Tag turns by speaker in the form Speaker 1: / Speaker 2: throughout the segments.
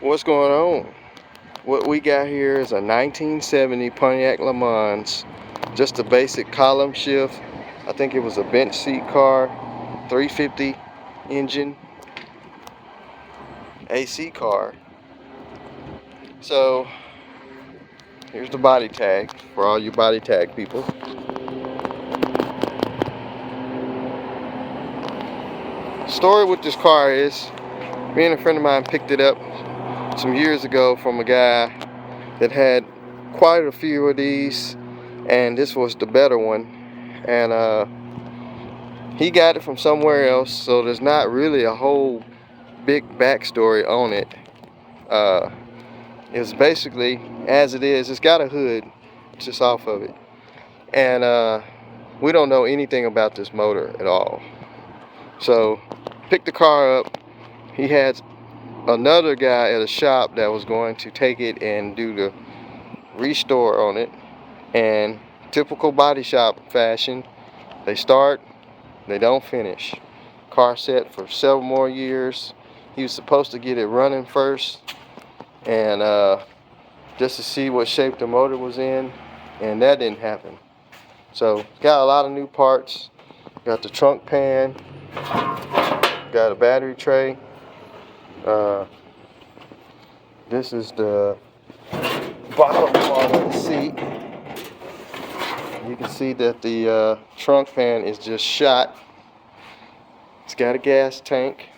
Speaker 1: What's going on? What we got here is a 1970 Pontiac Lemans, just a basic column shift. I think it was a bench seat car, 350 engine, AC car. So here's the body tag for all you body tag people. Story with this car is, me and a friend of mine picked it up some years ago from a guy that had quite a few of these, and this was the better one, and he got it from somewhere else, so there's not really a whole big backstory on it. It's basically as it is. It's got a hood just off of it, and we don't know anything about this motor at all. So picked the car up. He had another guy at a shop that was going to take it and do the restore on it, and typical body shop fashion, they start, they don't finish. Car set for several more years. He was supposed to get it running first, and just to see what shape the motor was in, and that didn't happen. So got a lot of new parts. Got the trunk pan, got a battery tray. This is the bottom part of the seat. You can see that the trunk fan is just shot. It's got a gas tank.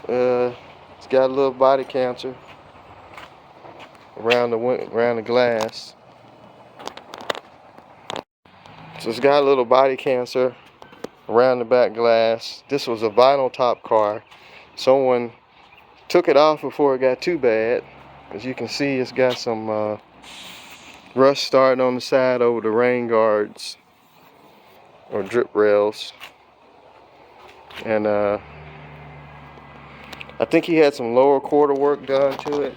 Speaker 1: It's got a little body cancer around the glass. So it's got a little body cancer around the back glass. This was a vinyl top car. Someone took it off before it got too bad. As you can see, it's got some rust starting on the side over the rain guards or drip rails, and I think he had some lower quarter work done to it.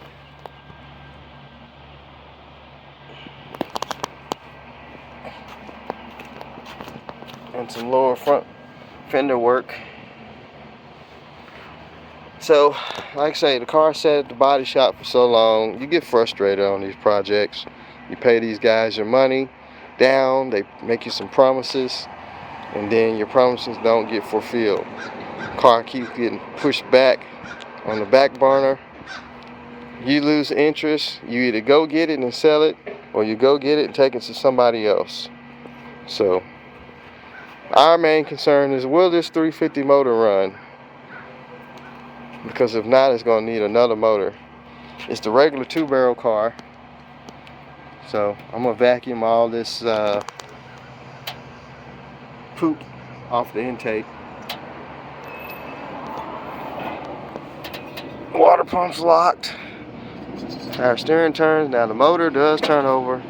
Speaker 1: And some lower front fender work. So, like I say, the car sat at the body shop for so long, you get frustrated on these projects. You pay these guys your money down, they make you some promises, and then your promises don't get fulfilled. Car keeps getting pushed back on the back burner. You lose interest. You either go get it and sell it, or you go get it and take it to somebody else. So our main concern is, will this 350 motor run? Because if not, it's going to need another motor. It's the regular 2-barrel car. So I'm going to vacuum all this poop off the intake. Water pump's locked. Our steering turns. Now the motor does turn over.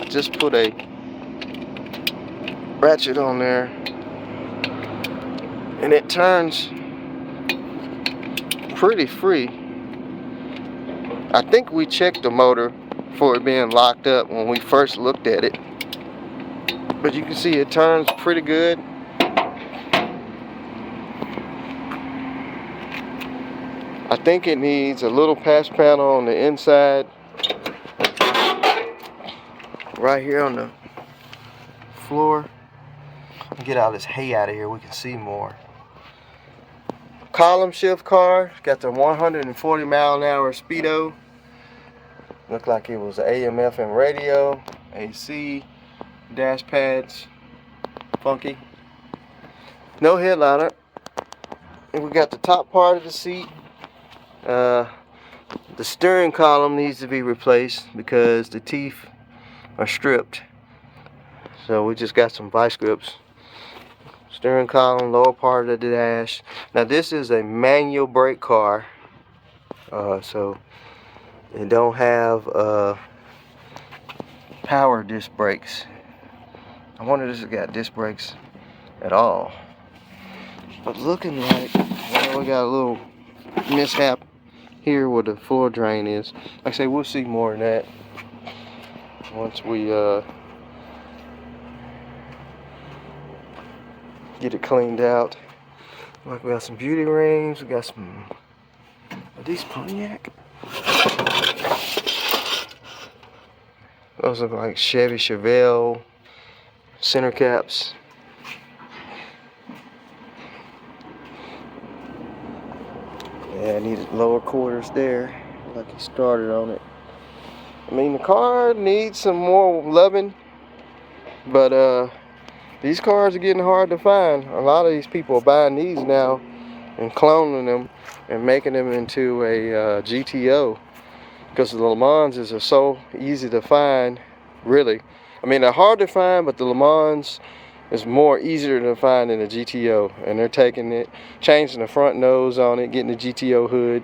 Speaker 1: I just put a ratchet on there, and it turns pretty free. I think we checked the motor for it being locked up when we first looked at it, but you can see it turns pretty good. I think it needs a little patch panel on the inside, right here on the floor. Get all this hay out of here, we can see more. Column shift car, got the 140 mile an hour speedo. Looked like it was AM FM radio, AC, dash pads, funky. No headliner. And we got the top part of the seat. The steering column needs to be replaced because the teeth are stripped. So we just got some vice grips. Steering column, lower part of the dash. Now this is a manual brake car, so it don't have power disc brakes. I wonder if it's got disc brakes at all. But looking like, well, we got a little mishap here where the floor drain is. Like I say, we'll see more than that once we get it cleaned out. Like we got some beauty rings. We got some. Are these Pontiac? Those look like Chevy Chevelle center caps. Yeah, I needed lower quarters there. Like he started on it. I mean, the car needs some more loving, but these cars are getting hard to find. A lot of these people are buying these now and cloning them and making them into a GTO, because the Lemans are so easy to find, really. I mean, they're hard to find, but the Lemans is more easier to find than a GTO. And they're taking it, changing the front nose on it, getting the GTO hood,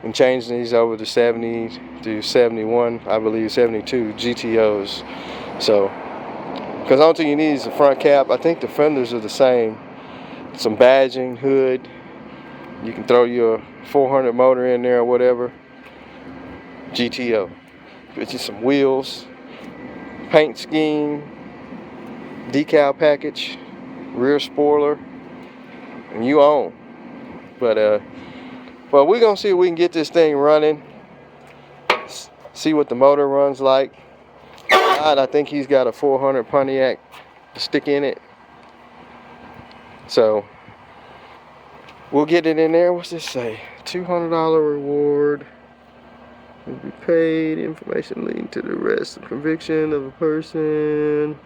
Speaker 1: and changing these over to 70 to 71, I believe 72 GTOs. So, because the only thing you need is the front cap. I think the fenders are the same. Some badging, hood. You can throw your 400 motor in there or whatever. GTO. Get you some wheels, paint scheme, decal package, rear spoiler, and you own. But we're gonna see if we can get this thing running. See what the motor runs like. I think he's got a 400 Pontiac stick in it. So we'll get it in there. What's this say? $200 reward will be paid. Information leading to the arrest and conviction of a person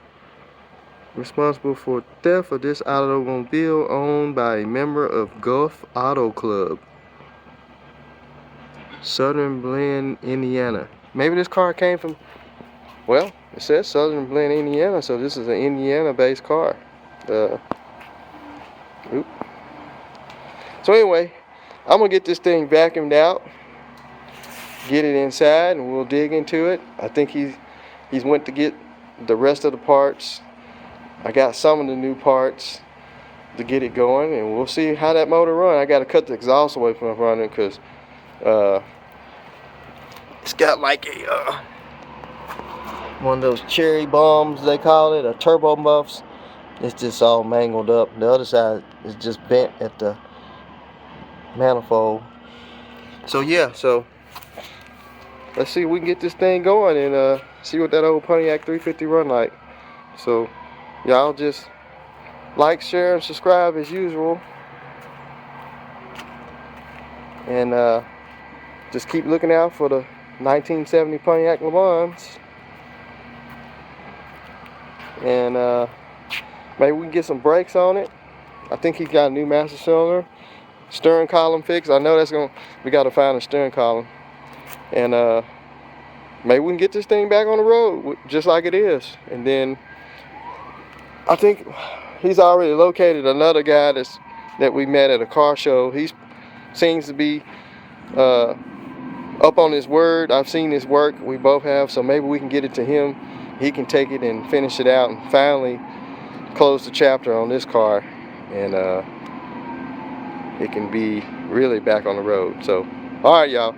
Speaker 1: responsible for theft of this automobile owned by a member of Gulf Auto Club, Southern Bend, Indiana. Maybe this car came from, well, it says Southern Bend, Indiana, so this is an Indiana-based car. So anyway, I'm gonna get this thing vacuumed out, get it inside, and we'll dig into it. I think he's went to get the rest of the parts. I got some of the new parts to get it going, and we'll see how that motor runs. I got to cut the exhaust away from running because it's got like a one of those cherry bombs, they call it, a turbo muffs. It's just all mangled up. The other side is just bent at the manifold. So yeah, so let's see if we can get this thing going and see what that old Pontiac 350 run like. So y'all just like, share, and subscribe as usual, and just keep looking out for the 1970 Pontiac Lemans. And maybe we can get some brakes on it. I think he's got a new master cylinder, steering column fix. I know we got to find a steering column, and maybe we can get this thing back on the road just like it is. And then I think he's already located another guy that we met at a car show. He seems to be up on his word. I've seen his work. We both have, so maybe we can get it to him. He can take it and finish it out and finally close the chapter on this car, and it can be really back on the road. So, all right, y'all.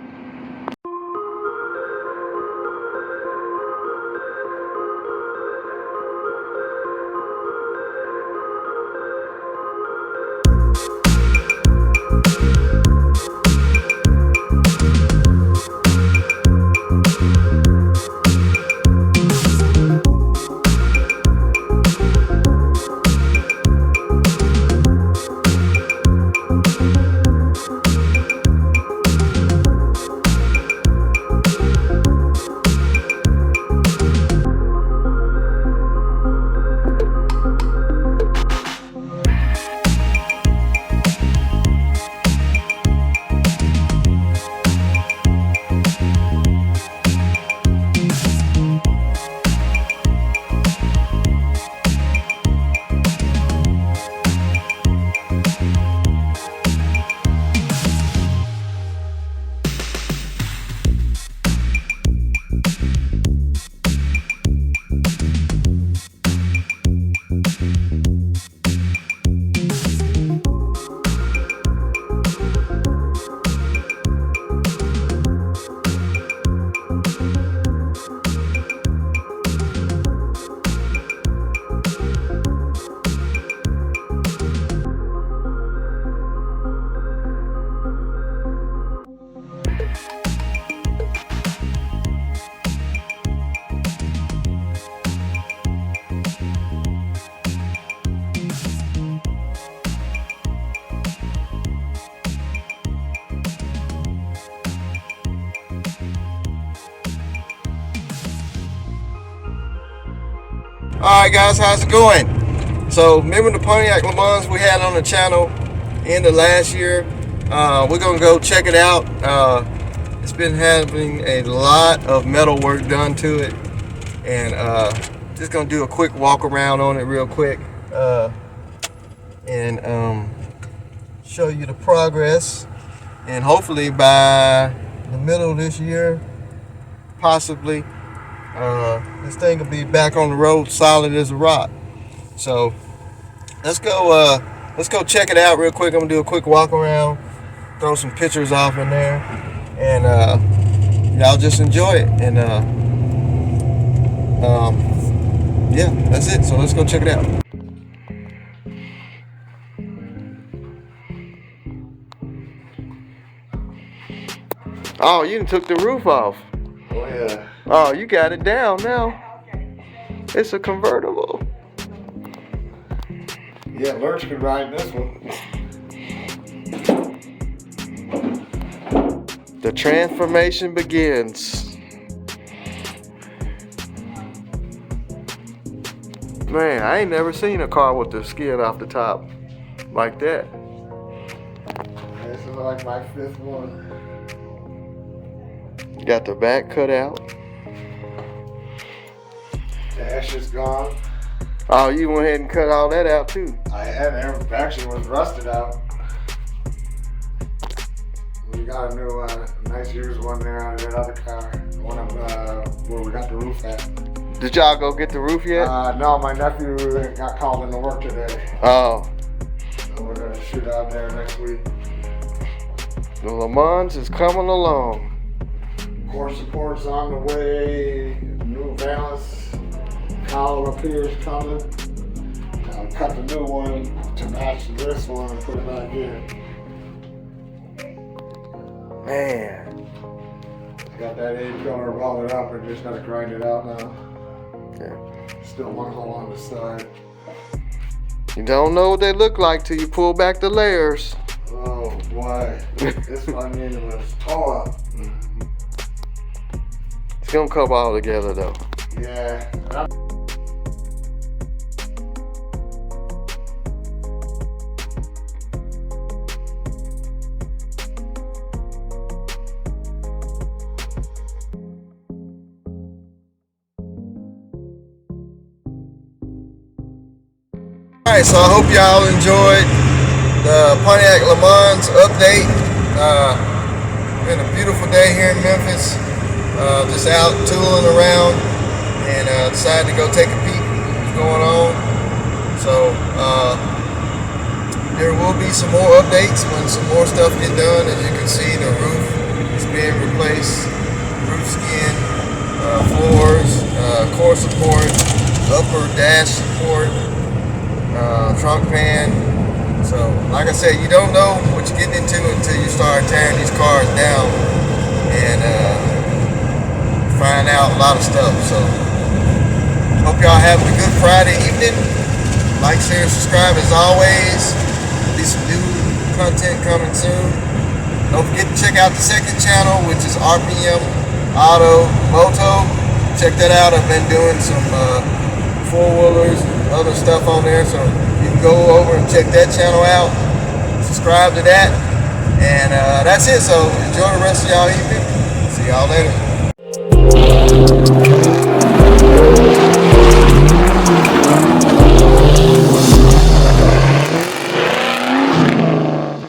Speaker 1: Alright guys, how's it going? So remember the Pontiac Lemans we had on the channel end of last year? We're gonna go check it out. It's been having a lot of metal work done to it, and just gonna do a quick walk around on it real quick, and show you the progress. And hopefully by the middle of this year, possibly, this thing will be back on the road solid as a rock. So let's go check it out real quick. I'm gonna do a quick walk around, throw some pictures off in there, and y'all just enjoy it. And yeah, that's it. So let's go check it out. Oh, you took the roof off.
Speaker 2: Oh yeah.
Speaker 1: Oh, you got it down now. It's a convertible.
Speaker 2: Yeah, Lurch can ride this one.
Speaker 1: The transformation begins. Man, I ain't never seen a car with the skin off the top like that.
Speaker 2: This is like my 5th one.
Speaker 1: Got the back cut out.
Speaker 2: Dash is gone.
Speaker 1: Oh, you went ahead and cut all that out too.
Speaker 2: I had it actually was rusted out. We got a new, nice used one there on that other car. One of where we got the roof at.
Speaker 1: Did y'all go get the roof yet?
Speaker 2: No, my nephew got called into work today.
Speaker 1: Oh.
Speaker 2: So we're gonna shoot out there next week.
Speaker 1: The Lemans is coming along.
Speaker 2: Core support's on the way. New valance collar up here is coming. I'll cut the new one to match this one and put it back in.
Speaker 1: Man.
Speaker 2: Got that 8-pillar welded up and just gotta grind it out now.
Speaker 1: Yeah.
Speaker 2: Still one hole on the side.
Speaker 1: You don't know what they look like till you pull back the layers.
Speaker 2: Oh boy. This one needed was tall.
Speaker 1: It's gonna come all together though.
Speaker 2: Yeah.
Speaker 1: Alright, so I hope y'all enjoyed the Pontiac Lemans update. Been a beautiful day here in Memphis. Just out tooling around, and decided to go take a peek at what's going on. So there will be some more updates when some more stuff get done. As you can see, the roof is being replaced, roof skin, floors, core support, upper dash support, trunk pan. So like I said, you don't know what you're getting into until you start tearing these cars down and find out a lot of stuff. So hope y'all having a good Friday evening. Like, share, and subscribe as always. There'll be some new content coming soon. Don't forget to check out the second channel, which is RPM Auto Moto. Check that out. I've been doing some four-wheelers and other stuff on there, so you can go over and check that channel out. Subscribe to that. And that's it. So enjoy the rest of y'all evening. See y'all later.